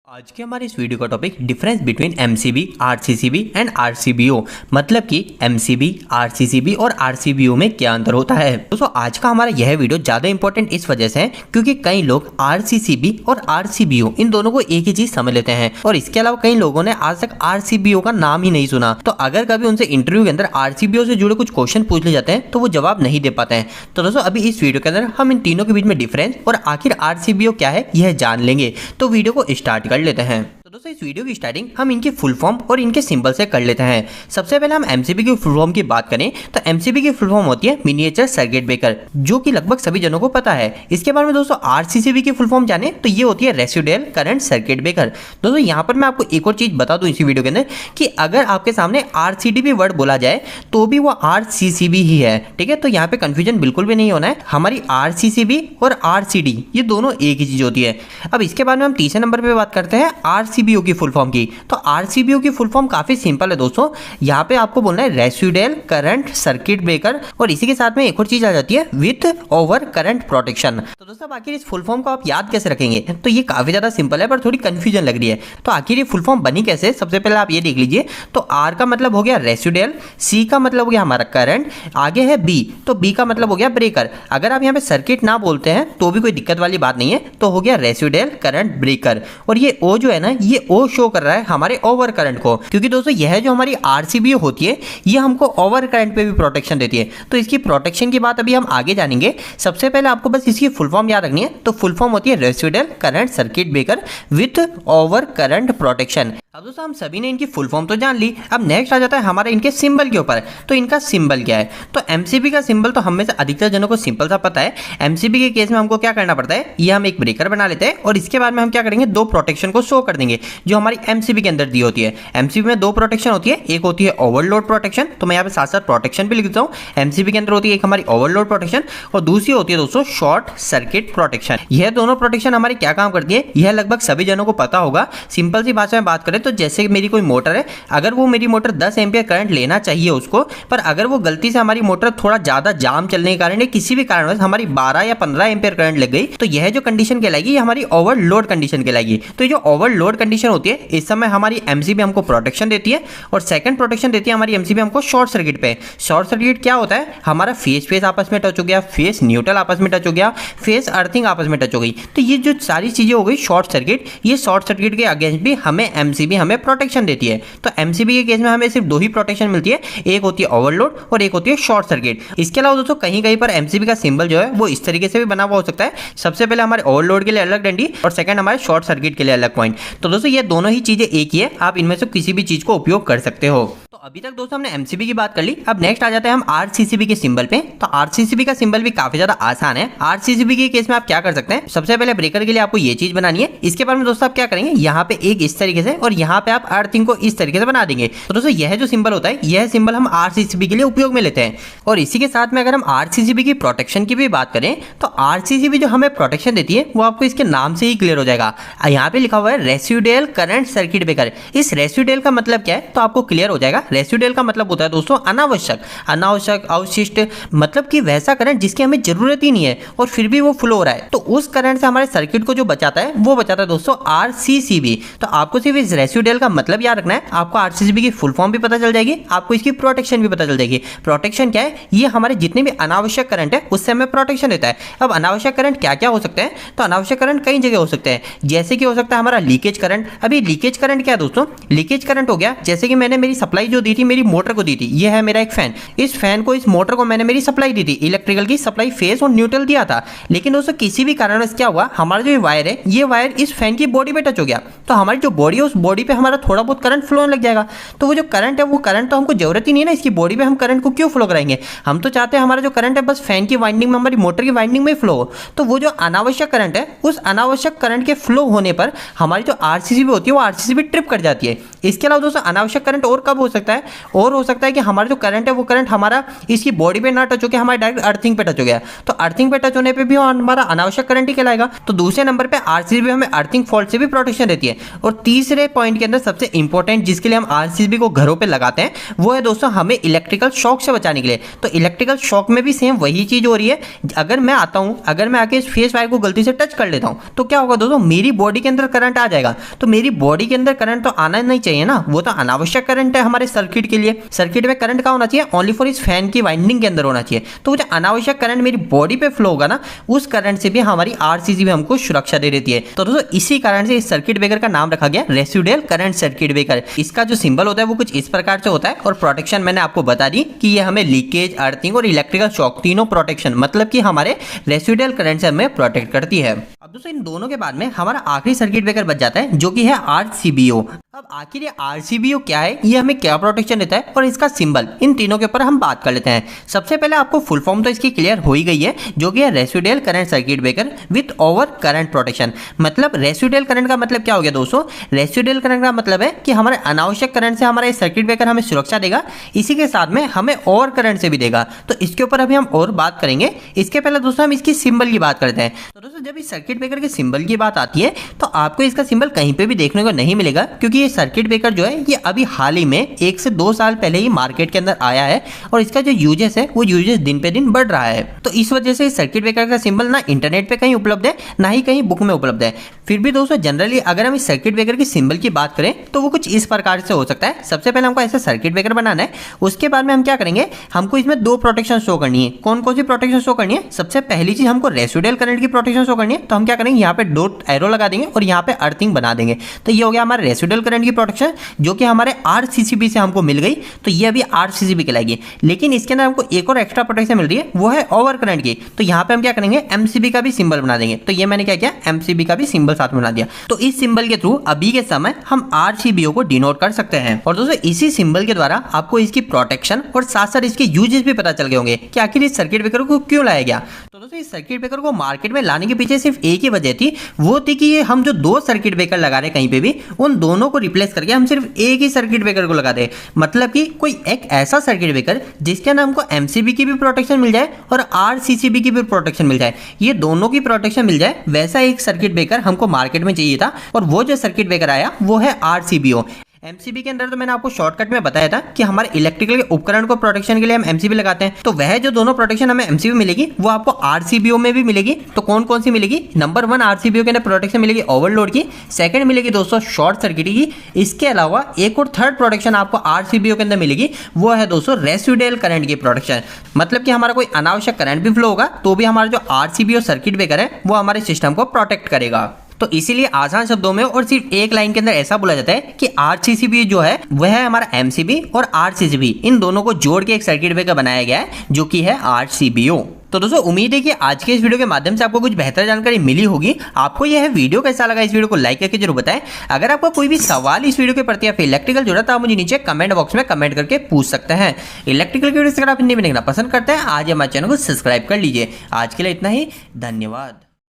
आज के हमारे इस वीडियो का topic difference between MCB, RCCB and RCBO, मतलब कि एमसीबी, आरसीसीबी और आरसीबीओ में क्या अंतर होता है। दोस्तों आज का हमारा यह वीडियो ज्यादा इंपॉर्टेंट इस वजह से है क्योंकि कई लोग आरसीसीबी और आरसीबीओ इन दोनों को एक ही चीज समझ लेते हैं और इसके अलावा कई लोगों ने आज तक आरसीबीओ का नाम ही नहीं सुना। तो अगर कभी उनसे इंटरव्यू के अंदर आरसीबीओ से जुड़े कुछ क्वेश्चन पूछ ले जाते हैं तो वो जवाब नहीं दे पाते हैं। तो दोस्तों अभी इस वीडियो के अंदर हम इन तीनों के बीच में डिफरेंस और आखिर आरसीबीओ क्या है यह जान लेंगे। तो वीडियो को स्टार्ट कर लेते हैं। तो दोस्तों इस वीडियो की स्टार्टिंग हम इनके फुल फॉर्म और इनके सिंबल से कर लेते हैं। सबसे पहले हम एमसीबी की फुल फॉर्म की बात करें तो एमसीबी की फुल फॉर्म होती है मिनिएचर सर्किट ब्रेकर, जो कि लगभग सभी जनों को पता है। इसके बारे में दोस्तों आरसीसीबी की फुल फॉर्म जाने तो ये होती है रेसिडुअल करंट सर्किट ब्रेकर। दोस्तों यहाँ पर मैं आपको एक और चीज बता दूं इसी वीडियो के अंदर कि अगर आपके सामने आरसीडीबी वर्ड बोला जाए तो भी वो आरसीसीबी ही है, ठीक है। तो यहाँ पे कंफ्यूजन बिल्कुल भी नहीं होना है। हमारी आरसीसीबी और आरसीडी ये दोनों एक ही चीज होती है। अब इसके बाद में हम तीसरे नंबर पे बात करते हैं आरसीबीओ की फुल फॉर्म की। तो आरसीबीओ की फुल फॉर्म काफी सिंपल है दोस्तों। यहाँ पे आपको बोलना है रेसिडुअल करंट सर्किट ब्रेकर और इसी के साथ में एक और चीज आ जाती है विथ ओवर करंट प्रोटेक्शन। तो दोस्तों आखिर इस फुल फॉर्म को आप याद कैसे रखेंगे, तो ये काफी ज्यादा सिंपल है पर थोड़ी कंफ्यूजन लग रही है। तो आखिर ये फुल फॉर्म बनी कैसे, सबसे पहले आप ये देख लीजिए। तो आर का मतलब हो गया रेसिडुअल, सी का मतलब हो गया हमारा करंट, आगे है बी तो बी का मतलब हो गया ब्रेकर। अगर आप यहाँ पे सर्किट ना बोलते हैं तो भी कोई दिक्कत वाली बात नहीं है, तो हो गया रेसिडुअल करंट ब्रेकर। और ये ओ जो है ना, ये ओ शो कर रहा है हमारे ओवर करंट को, क्योंकि दोस्तों यह जो हमारी आरसीबीओ होती है ये हमको ओवर करंट पे भी प्रोटेक्शन देती है। तो इसकी प्रोटेक्शन की बात अभी हम आगे जानेंगे। सबसे पहले आपको बस इसकी फुल फॉर्म याद रखनी है। तो फुल फॉर्म होती है residual current circuit breaker with over current protection. अब दोस्तों हम सभी ने इनकी फुल फॉर्म तो जान ली। अब नेक्स्ट आ जाता है हमारे इनके सिंबल के ऊपर। तो इनका सिंबल क्या है, तो एमसीबी का सिंबल तो हम में से अधिकतर जनों को सिंपल सा पता है। एमसीबी के केस में हमको क्या करना पड़ता है, ये हम एक ब्रेकर बना लेते हैं और इसके बाद में हम क्या करेंगे, दो प्रोटेक्शन को शो कर देंगे जो हमारी एमसीबी के अंदर दी होती है। एमसीबी में दो प्रोटेक्शन होती है, एक होती है ओवरलोड प्रोटेक्शन, तो मैं यहाँ पे साथ साथ प्रोटेक्शन भी लिख देता हूँ। एमसीबी के अंदर होती है एक हमारी ओवरलोड प्रोटेक्शन और दूसरी होती है दोस्तों शॉर्ट सर्किट प्रोटेक्शन। यह दोनों प्रोटेक्शन हमारी क्या काम करती है, यह लगभग सभी जनों को पता होगा। सिंपल सी भाषा में बात करें तो जैसे मेरी कोई मोटर है, अगर वो मेरी मोटर 10 एम्पियर करंट लेना चाहिए उसको, पर अगर वो गलती से हमारी मोटर थोड़ा ज्यादा जाम चलने के कारण या किसी भी कारणवश हमारी 12 या 15 एम्पियर करंट लग गई, तो यह जो कंडीशन कहलाएगी ये हमारी ओवरलोड कंडीशन कहलाएगी। तो ये जो ओवरलोड कंडीशन होती है इस समय हमारी एमसीबी हमको प्रोटेक्शन देती है और सेकंड प्रोटेक्शन देती है हमारी एमसीबी हमको शॉर्ट सर्किट पे। शॉर्ट सर्किट क्या होता है, हमारा फेस आपस में टच हो गया, फेस न्यूट्रल आपस में टच हो गया, फेस अर्थिंग आपस में टच हो गई, तो ये जो सारी चीजें हो गई शॉर्ट सर्किट। ये शॉर्ट सर्किट के अगेंस्ट भी हमें एमसीबी हमें प्रोटेक्शन देती है। तो एमसीबी के केस में हमें सिर्फ दो ही प्रोटेक्शन मिलती है, एक होती है ओवरलोड और एक होती है शॉर्ट सर्किट। इसके अलावा दोस्तों कहीं कहीं पर एमसीबी का सिंबल जो है वो इस तरीके से भी बना हुआ हो सकता है। सबसे पहले हमारे ओवरलोड के लिए अलग डंडी और सेकंड हमारे शॉर्ट सर्किट के लिए अलग पॉइंट। तो दोस्तों ये दोनों ही चीजें एक ही है, आप इनमें से किसी भी चीज को उपयोग कर सकते हो। तो अभी तक दोस्तों हमने एमसीबी की बात कर ली। अब नेक्स्ट आ जाते हैं हम आरसीसीबी के सिंबल पे। तो आरसीसीबी का सिंबल भी काफी ज्यादा आसान है। आरसीसीबी के केस में आप क्या कर सकते हैं, सबसे पहले ब्रेकर के लिए आपको ये चीज बनानी है। इसके बाद में दोस्तों आप क्या करेंगे, यहाँ पे एक इस तरीके से और यहाँ पे आप अर्थिंग को इस तरीके से बना देंगे। तो दोस्तों यह जो सिंबल होता है यह सिंबल हम आरसीसीबी के लिए उपयोग में लेते हैं। और इसी के साथ में अगर हम आरसीसीबी की प्रोटेक्शन की भी बात करें तो आरसीसीबी जो हमें प्रोटेक्शन देती है वो आपको इसके नाम से ही क्लियर हो जाएगा। यहाँ पे लिखा हुआ है रेसिडुअल करंट सर्किट ब्रेकर। इस रेसिडुअल का मतलब क्या है तो आपको क्लियर हो जाएगा। रेसिडुअल का मतलब होता है दोस्तों अनावश्यक अवशिष्ट, मतलब कि वैसा करंट जिसकी हमें जरूरत ही नहीं है और फिर भी वो फ्लो हो रहा है। तो उस करंट से हमारे सर्किट को जो बचाता है वो बचाता है दोस्तों आरसीसीबी। तो आपको सिर्फ इस रेसिडुअल का मतलब याद रखना है। आपको आरसीसीबी की फुल फॉर्म भी पता चल जाएगी, आपको इसकी प्रोटेक्शन भी पता चल जाएगी। प्रोटेक्शन क्या है, ये हमारे जितने भी अनावश्यक करंट है उससे हमें प्रोटेक्शन देता है। अब अनावश्यक करंट क्या क्या हो सकते हैं, तो अनावश्यक करंट कई जगह हो सकते हैं, जैसे कि हो सकता है हमारा लीकेज करंट। अभी लीकेज करंट क्या है दोस्तों, लीकेज करंट हो गया जैसे कि मैंने मेरी सप्लाई जो दी थी मेरी मोटर को दी थी, ये है मेरा एक फैन। इस फैन को इस मोटर को मैंने मेरी सप्लाई दी थी, इलेक्ट्रिकल की सप्लाई फेस और न्यूट्रल दिया था। लेकिन दोस्तों किसी भी कारणवश क्या हुआ, हमारा जो वायर है ये वायर इस फैन की बॉडी पे टच हो गया, तो हमारी जो बॉडी है उस बॉडी पे हमारा थोड़ा बहुत करंट फ्लो होने लग जाएगा। तो वो जो करंट है वो करंट तो हमको जरूरत ही नहीं है ना, इसकी बॉडी पे हम करंट को क्यों फ्लो कराएंगे। हम तो चाहते हैं हमारा जो करंट है बस फैन की वाइंडिंग में, हमारी मोटर की वाइंडिंग में फ्लो हो। तो वो जो अनावश्यक करंट है उस अनावश्यक करंट के फ्लो होने पर हमारी जो आरसीसीबी होती है वो आरसीसीबी ट्रिप कर जाती है। इसके अलावा दोस्तों अनावश्यक करंट और कब हो सकता है, और हो सकता है कि हमारा जो करंट है वो करंट हमारा इसकी बॉडी पे ना टच होकर हमारे डायरेक्ट अर्थिंग पे टच हो गया, तो अर्थिंग पे टच होने पे भी हमारा अनावश्यक करंट ही कहलाएगा। तो दूसरे नंबर पे आरसीसीबी हमें अर्थिंग फॉल्ट से भी प्रोटेक्शन देती है। और तीसरे पॉइंट के अंदर सबसे इंपॉर्टेंट जिसके लिए हम आरसीसीबी को घरों पे लगाते हैं वो है दोस्तों हमें इलेक्ट्रिकल शॉक से बचाने के लिए। तो इलेक्ट्रिकल शॉक में भी सेम वही चीज हो रही है, अगर मैं आता हूं, अगर मैं आके इस फेस वायर को गलती से टच कर लेता हूं तो क्या होगा दोस्तों, मेरी बॉडी के अंदर करंट आ जाएगा। तो मेरी बॉडी के अंदर करंट तो आना नहीं चाहिए ना, वो तो अनावश्यक करंट है हमारे सर्किट के लिए। सर्किट में करंट कहाँ होना चाहिए, ओनली फॉर इस फैन की वाइंडिंग के अंदर होना चाहिए। तो वो जो अनावश्यक करंट मेरी बॉडी पे फ्लो होगा ना, उस करंट से भी हमारी आरसीसीबी हमको सुरक्षा दे देती है। तो दोस्तों इसी कारण से इस सर्किट ब्रेकर का नाम रखा गया रेसिडुअल करंट सर्किट ब्रेकर। इसका जो सिंबल होता है वो कुछ इस प्रकार से होता है, और प्रोटेक्शन मैंने आपको बता दी कि ये हमें लीकेज, अर्थिंग और इलेक्ट्रिकल शॉक तीनों प्रोटेक्शन मतलब कि हमारे रेसिडुअल करंट से हमें प्रोटेक्ट करती है। अब दोस्तों इन दोनों के बाद में हमारा आखिरी सर्किट ब्रेकर बच जाता है जो कि है आरसीबीओ। अब आखिर ये आरसीबीओ क्या है, ये हमें क्या प्रोटेक्शन देता है और इसका सिंबल, इन तीनों के ऊपर हम बात कर लेते हैं। सबसे पहले आपको फुल फॉर्म तो इसकी क्लियर हो ही गई है, जो कि है residual current circuit breaker with over current protection. मतलब रेसिडुअल करंट का मतलब क्या हो गया दोस्तों, रेसिडुअल करंट का मतलब है कि हमारे अनावश्यक करंट से हमारा सर्किट ब्रेकर हमें सुरक्षा देगा, इसी के साथ में हमें ओवर करंट से भी देगा। तो इसके ऊपर अभी हम और बात करेंगे। इसके पहले दोस्तों हम इसकी सिंबल की बात करते हैं। तो दोस्तों जब इस सर्किट ब्रेकर के सिंबल की बात आती है तो आपको इसका सिंबल कहीं पे भी देखने को नहीं मिलेगा, क्योंकि ये सर्किट ब्रेकर जो है ये अभी हाल ही में 1 से 2 साल पहले ही मार्केट के अंदर आया है, और इसका जो यूजेस है वो यूजेस दिन पे दिन बढ़ रहा है। तो इस वजह से इस सर्किट ब्रेकर का सिंबल ना इंटरनेट पे कहीं उपलब्ध है, ना ही कहीं बुक में उपलब्ध है। फिर भी दोस्तों जनरली अगर हम इस सर्किट ब्रेकर के सिंबल की बात करें तो वो कुछ इस प्रकार से हो सकता है। सबसे पहले हमको ऐसा सर्किट ब्रेकर बनाना है, उसके बाद में हम क्या करेंगे, हमको इसमें 2 प्रोटेक्शन शो करनी है। कौन कौन सी प्रोटेक्शन शो करनी है, सबसे पहली चीज हमको रेसिडुअल करंट की प्रोटेक्शन शो करनी है। तो हम क्या करेंगे, यहाँ पे 2 एरो लगा देंगे और यहाँ पे अर्थिंग बना देंगे। तो ये हो गया हमारा रेसिडुअल करंट की प्रोटेक्शन, जो कि हमारे आरसीसीबी से हमको मिल गई। तो ये अभी आरसीसीबी कहलाएगी। लेकिन इसके अंदर हमको एक और एक्स्ट्रा प्रोटेक्शन मिल रही है, वो है ओवर करंट की। तो यहाँ पे हम क्या करेंगे, एमसीबी का भी सिंबल बना देंगे। तो ये मैंने क्या किया, एमसीबी का भी सिंबल साथ में बना दिया। तो इस सिंबल के थ्रू अभी के समय हम आरसीबीओ को डिनोट कर सकते हैं। और दोस्तों इसी सिंबल के द्वारा आपको इसकी प्रोटेक्शन और साथ साथ इसके यूजेस भी पता चल गए होंगे कि आखिर इस सर्किट ब्रेकर को क्यों लाया गया। तो दोस्तों इस सर्किट ब्रेकर को मार्केट में लाने के पीछे सिर्फ एक ही वजह थी, वो थी कि ये हम जो 2 सर्किट ब्रेकर लगा रहे हैं कहीं पे भी, उन दोनों को रिप्लेस करके हम सिर्फ एक ही सर्किट ब्रेकर को लगा दे। मतलब कि कोई एक ऐसा सर्किट ब्रेकर जिसके अंदर हमको एमसीबी की भी प्रोटेक्शन मिल जाए और आरसीसीबी की भी प्रोटेक्शन मिल जाए, ये दोनों की प्रोटेक्शन मिल जाए, वैसा एक सर्किट ब्रेकर हमको मार्केट में चाहिए था। और वो जो सर्किट ब्रेकर आया वो है आरसीबीओ। एमसीबी के अंदर तो मैंने आपको शॉर्टकट में बताया था कि हमारे इलेक्ट्रिकल के उपकरण को प्रोटेक्शन के लिए हम एमसीबी लगाते हैं। तो वह जो दोनों प्रोटेक्शन हमें एमसीबी मिलेगी वो आपको आरसीबीओ में भी मिलेगी। तो कौन कौन सी मिलेगी, नंबर 1 आरसीबीओ के अंदर प्रोटेक्शन मिलेगी ओवरलोड की, सेकंड मिलेगी दोस्तों शॉर्ट सर्किट की। इसके अलावा एक और थर्ड प्रोटेक्शन आपको आरसीबीओ के अंदर मिलेगी, वो है दोस्तों रेसिडुअल करंट की प्रोटेक्शन। मतलब कि हमारा कोई अनावश्यक करंट भी फ्लो होगा तो भी हमारा जो आरसीबीओ सर्किट ब्रेकर है वो हमारे सिस्टम को प्रोटेक्ट करेगा। तो इसीलिए आसान शब्दों में और सिर्फ एक लाइन के अंदर ऐसा बोला जाता है कि आरसीसीबी जो है वह है हमारा एमसीबी, और आरसीसीबी इन दोनों को जोड़ के एक सर्किट ब्रेकर बनाया गया है जो कि है आरसीबीओ। तो दोस्तों उम्मीद है कि आज के इस वीडियो के माध्यम से आपको कुछ बेहतर जानकारी मिली होगी। आपको यह वीडियो कैसा लगा, इस वीडियो को लाइक करके जरूर बताएं। अगर आपको कोई भी सवाल इस वीडियो के प्रति या फिर इलेक्ट्रिकल जुड़ा तो आप मुझे नीचे कमेंट बॉक्स में कमेंट करके पूछ सकते हैं। इलेक्ट्रिकल की वीडियो अगर आप हिंदी में देखना पसंद करते हैं आज हमारे चैनल को सब्सक्राइब कर लीजिए। आज के लिए इतना ही, धन्यवाद।